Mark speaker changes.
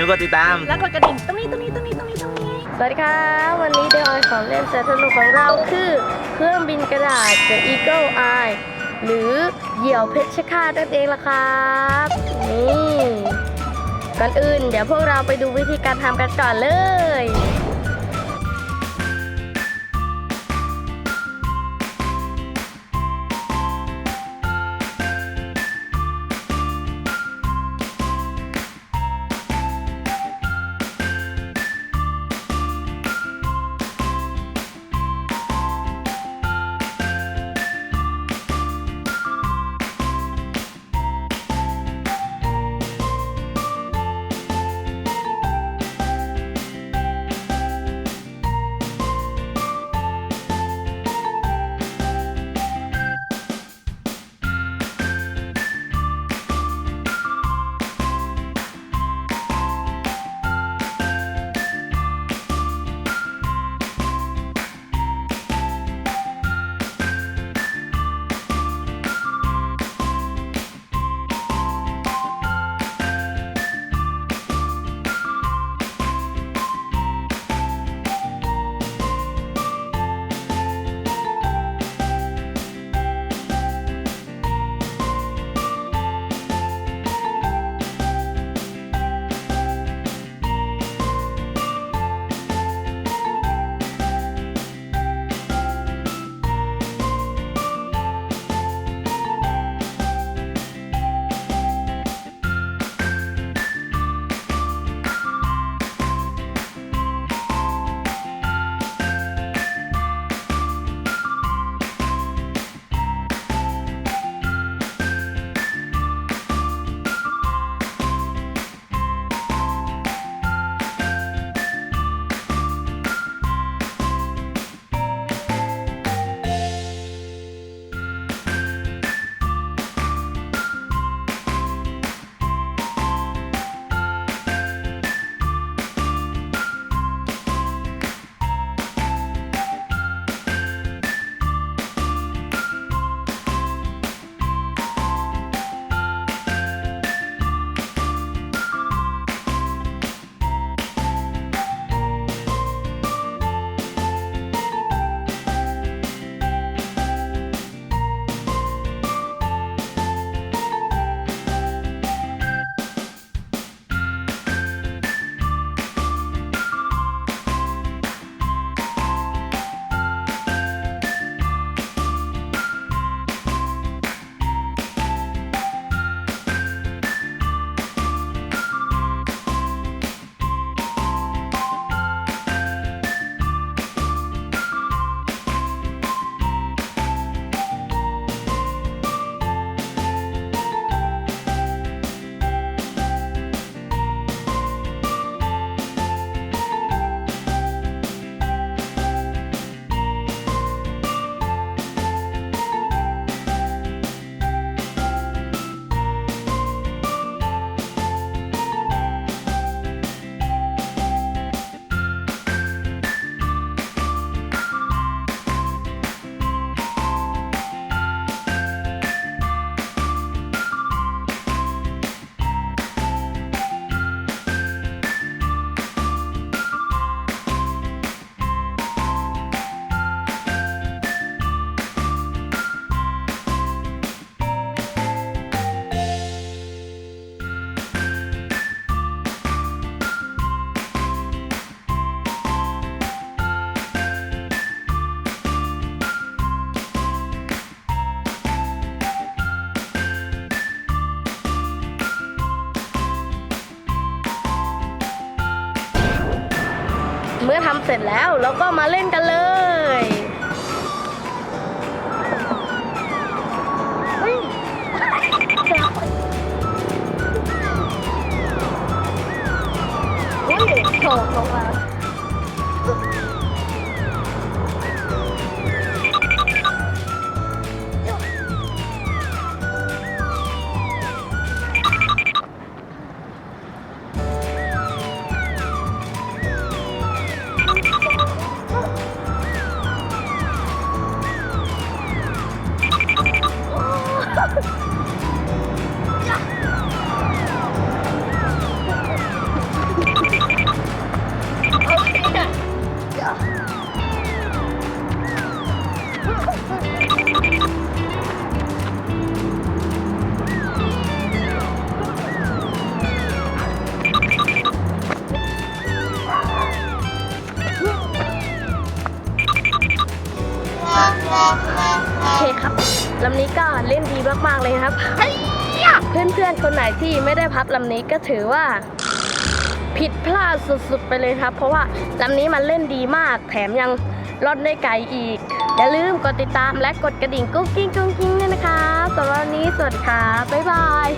Speaker 1: กดติดตาม
Speaker 2: แล้วกดกระดิ่งตรงนี้สวัสดีค่ะวันนี้DIYของเล่นแสนสนุกของเราคือเครื่องบินกระดาษ The Eagle Eye หรือเหยี่ยวเพชรฆาตนั่นเองล่ะครับนี่ก่อนอื่นเดี๋ยวพวกเราไปดูวิธีการทำกันก่อนเลยเมื่อทำเสร็จแล้วเราก็มาเล่นกันเลยโถลงมา โอเคครับลำนี้ก็เล่นดีมากๆเลยครับเพื่อนๆคนไหนที่ไม่ได้พับลำนี้ก็ถือว่าผิดพลาดสุดๆไปเลยครับเพราะว่าลำนี้มันเล่นดีมากแถมยังล่อนได้ไกลอีกอย่าลืมกดติดตามและกดกระดิ่งกุ้งกิ้งกุ้งกิ้งด้วยนะคะสำหรับวันนี้สวัสดีค่ะบ๊ายบาย